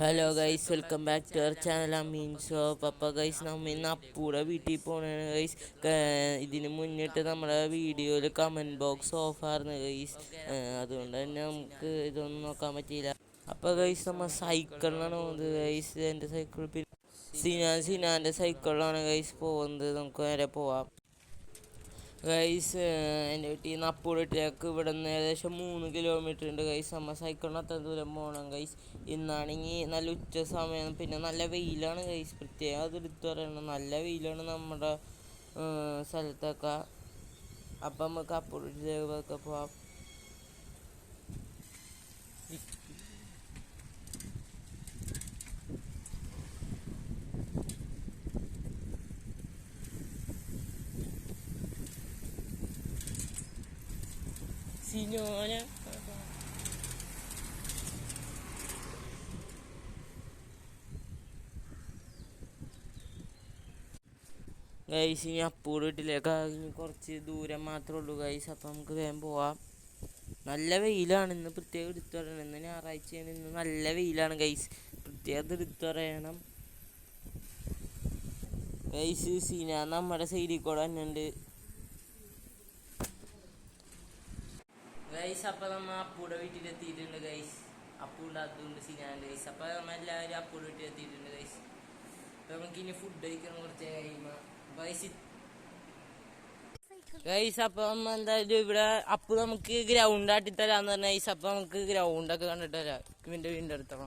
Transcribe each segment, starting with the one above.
Hello guys, welcome back to our channel Ameen shop. അപ്പോൾ guys, നമ്മൾ ഇന്ന് അപ്പൂടെ വീട്ടിൽ പോകണാണ് ഗൈസ്. ഇതിന് മുന്നിട്ട് നമ്മുടെ വീഡിയോയിൽ കമൻറ്റ് ബോക്സ് ഓഫായിരുന്നു ഗൈസ്. അതുകൊണ്ട് തന്നെ നമുക്ക് ഇതൊന്നും നോക്കാൻ പറ്റിയില്ല. അപ്പോൾ ഗൈസ്, നമ്മൾ സൈക്കിളിനാണ് പോകുന്നത് ഗൈസ്. എൻ്റെ സൈക്കിൾ പിന്നെ സിനാൻ്റെ സൈക്കിളിലാണ് ഗൈസ് പോകുന്നത്. നമുക്ക് നേരെ പോവാം ഗൈസ്. എൻ്റെ വീട്ടിൽ നിന്ന് അപ്പൂടേക്ക് ഇവിടെ നിന്ന് ഏകദേശം 3 കിലോമീറ്റർ ഉണ്ട് ഗൈസ്. നമ്മൾ സൈക്കിളിന് അത്ര ദൂരം പോകണം ഗൈസ്. ഇന്നാണെങ്കിൽ നല്ല ഉച്ച സമയം, പിന്നെ നല്ല വെയിലാണ് ഗൈസ്. പ്രത്യേകം അത് എടുത്തു പറയണം, നല്ല വെയിലാണ് നമ്മുടെ സ്ഥലത്തൊക്കെ. അപ്പം നമുക്ക് അപ്പൂടേക്ക് പോവാം. സിനോന ഗൈസ്, ഇനി അപ്പൂടെ വീട്ടിലേക്ക് ഇനി കുറച്ച് ദൂരം മാത്രമേ ഉള്ളൂ ഗൈസ്. അപ്പം നമുക്ക് വേഗം പോവാം. നല്ല വെയിലാണ് ഇന്ന്, പ്രത്യേകം എടുത്തു പറയണം. ഇന്ന് ഞായറാഴ്ചയാണ്, ഇന്ന് നല്ല വെയിലാണ് ഗൈസ്. പ്രത്യേകം എടുത്തു പറയണം ഗൈസ്. സീന നമ്മുടെ സൈഡിൽ കൂടെ തന്നെ ഉണ്ട് ഗൈസ്. അപ്പം നമ്മൾ അപ്പൂടെ വീട്ടിലെത്തിയിട്ടുണ്ട് ഗൈസ്. അപ്പൂടെ അതുകൊണ്ട് സീനാണ്ട് ഗൈസ്. അപ്പം നമ്മൾ എല്ലാവരും അപ്പൂടെ വീട്ടിലെത്തിയിട്ടുണ്ട് ഗൈസ്. അപ്പം നമുക്ക് ഇനി ഫുഡ് കഴിക്കണം കുറച്ച് കഴിയുമ്പോൾ ഗൈസ്. അപ്പം എന്തായാലും ഇവിടെ അപ്പു നമുക്ക് ഗ്രൗണ്ട് ആട്ടി തരാന്ന് പറഞ്ഞ ഗൈസ്. അപ്പം നമുക്ക് ഗ്രൗണ്ടൊക്കെ കണ്ടിട്ട് തരാം. ഇവന്റെ വീടിന്റെ അടുത്താണ്.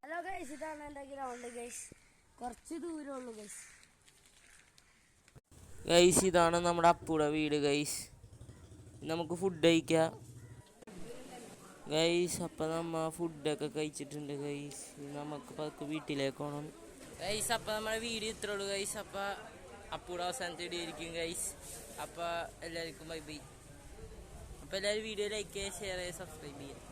ഹലോ ഗൈസ്, ഇതാണ് എന്റെ ഗ്രൗണ്ട് ഗൈസ്. കുറച്ച് ദൂരമുള്ളൂ ഗൈസ്. ഗൈസ്, ഇതാണ് നമ്മുടെ അപ്പൂടെ വീട് ഗൈസ്. നമുക്ക് ഫുഡ് കഴിക്കാം ഗൈസ്. അപ്പം നമ്മൾ ഫുഡൊക്കെ കഴിച്ചിട്ടുണ്ട് ഗൈസ്. നമുക്ക് പതുക്കെ വീട്ടിലേക്ക് പോകണം ഗൈസ്. അപ്പം നമ്മുടെ വീഡിയോ ഇത്രേ ഉള്ളൂ ഗൈസ്. അപ്പം അപ്പൂടെ അവസാനത്തെ വീഡിയോ ആയിരിക്കും ഗൈസ്. അപ്പം എല്ലാവർക്കും ബൈ ബൈ. അപ്പം എല്ലാവരും വീഡിയോ ലൈക്ക് ചെയ്യുക, ഷെയർ ചെയ്യുക, സബ്സ്ക്രൈബ് ചെയ്യുക.